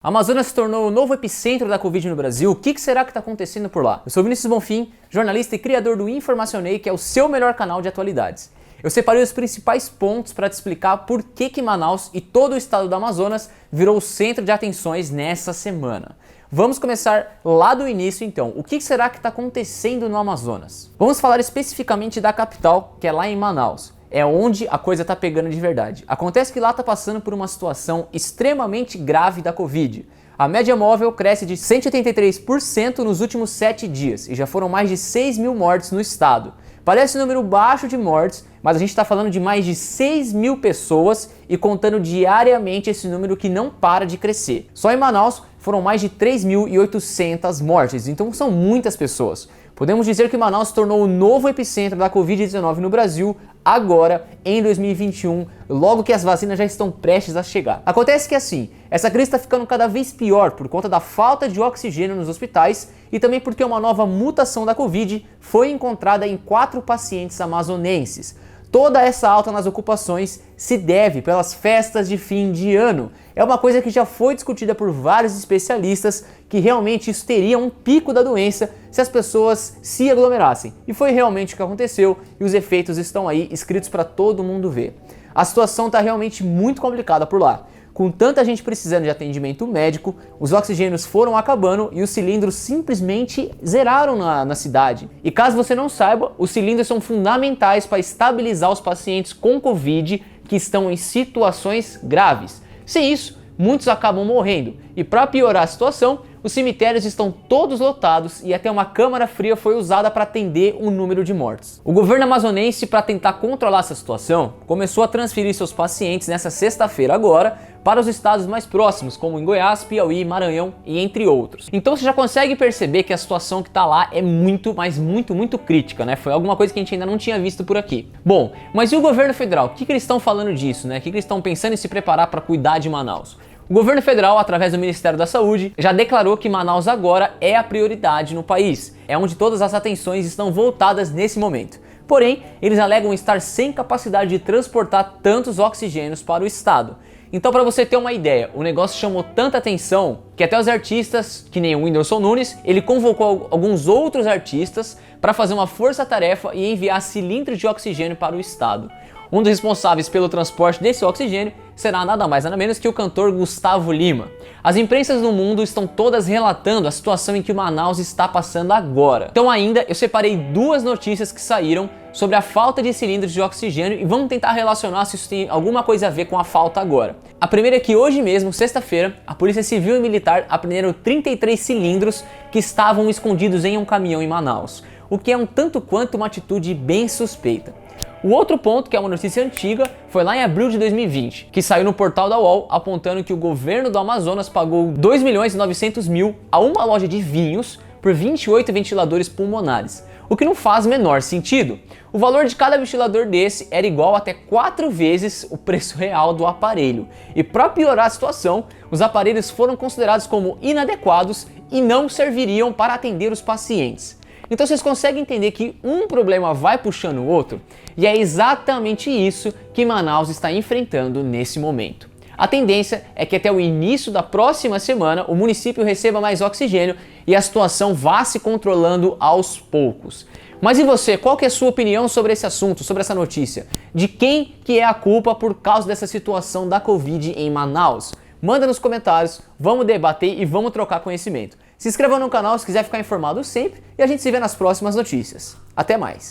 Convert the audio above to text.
A Amazonas se tornou o novo epicentro da Covid no Brasil. O que será que está acontecendo por lá? Eu sou Vinícius Bonfim, jornalista e criador do Informacionei, que é o seu melhor canal de atualidades. Eu separei os principais pontos para te explicar por que Manaus e todo o estado do Amazonas virou o centro de atenções nessa semana. Vamos começar lá do início então. O que será que está acontecendo no Amazonas? Vamos falar especificamente da capital, que é lá em Manaus. É onde a coisa tá pegando de verdade. Acontece que lá tá passando por uma situação extremamente grave da Covid. A média móvel cresce de 183% nos últimos 7 dias e já foram mais de 6 mil mortes no estado. Parece um número baixo de mortes, mas a gente está falando de mais de 6 mil pessoas e contando diariamente esse número que não para de crescer. Só em Manaus foram mais de 3.800 mortes, então são muitas pessoas. Podemos dizer que Manaus se tornou o novo epicentro da Covid-19 no Brasil agora, em 2021, logo que as vacinas já estão prestes a chegar. Acontece que assim, essa crise está ficando cada vez pior por conta da falta de oxigênio nos hospitais e também porque uma nova mutação da Covid foi encontrada em 4 pacientes amazonenses. Toda essa alta nas ocupações se deve pelas festas de fim de ano. É uma coisa que já foi discutida por vários especialistas que realmente isso teria um pico da doença se as pessoas se aglomerassem. E foi realmente o que aconteceu e os efeitos estão aí escritos para todo mundo ver. A situação está realmente muito complicada por lá. Com tanta gente precisando de atendimento médico, os oxigênios foram acabando e os cilindros simplesmente zeraram na cidade. E caso você não saiba, os cilindros são fundamentais para estabilizar os pacientes com Covid que estão em situações graves. Sem isso, muitos acabam morrendo. E para piorar a situação, os cemitérios estão todos lotados e até uma câmara fria foi usada para atender o número de mortes. O governo amazonense, para tentar controlar essa situação, começou a transferir seus pacientes nessa sexta-feira agora para os estados mais próximos, como em Goiás, Piauí, Maranhão e entre outros. Então você já consegue perceber que a situação que está lá é muito, mas muito crítica, né? Foi alguma coisa que a gente ainda não tinha visto por aqui. Bom, mas e o governo federal? O que eles estão falando disso, né? O que eles estão pensando em se preparar para cuidar de Manaus? O governo federal, através do Ministério da Saúde, já declarou que Manaus agora é a prioridade no país. É onde todas as atenções estão voltadas nesse momento. Porém, eles alegam estar sem capacidade de transportar tantos oxigênios para o estado. Então, para você ter uma ideia, o negócio chamou tanta atenção que até os artistas, que nem o Whindersson Nunes, ele convocou alguns outros artistas para fazer uma força-tarefa e enviar cilindros de oxigênio para o estado. Um dos responsáveis pelo transporte desse oxigênio será nada mais nada menos que o cantor Gustavo Lima. As imprensas no mundo estão todas relatando a situação em que o Manaus está passando agora. Então ainda eu separei 2 notícias que saíram sobre a falta de cilindros de oxigênio e vamos tentar relacionar se isso tem alguma coisa a ver com a falta agora. A primeira é que hoje mesmo, sexta-feira, a Polícia Civil e Militar apreenderam 33 cilindros que estavam escondidos em um caminhão em Manaus, o que é um tanto quanto uma atitude bem suspeita. O outro ponto, que é uma notícia antiga, foi lá em abril de 2020, que saiu no portal da UOL apontando que o governo do Amazonas pagou 2.900.000 a uma loja de vinhos por 28 ventiladores pulmonares, o que não faz o menor sentido. O valor de cada ventilador desse era igual até 4 vezes o preço real do aparelho. E para piorar a situação, os aparelhos foram considerados como inadequados e não serviriam para atender os pacientes. Então vocês conseguem entender que um problema vai puxando o outro? E é exatamente isso que Manaus está enfrentando nesse momento. A tendência é que até o início da próxima semana o município receba mais oxigênio e a situação vá se controlando aos poucos. Mas e você, qual que é a sua opinião sobre esse assunto, sobre essa notícia? De quem que é a culpa por causa dessa situação da Covid em Manaus? Manda nos comentários, vamos debater e vamos trocar conhecimento. Se inscreva no canal se quiser ficar informado sempre e a gente se vê nas próximas notícias. Até mais!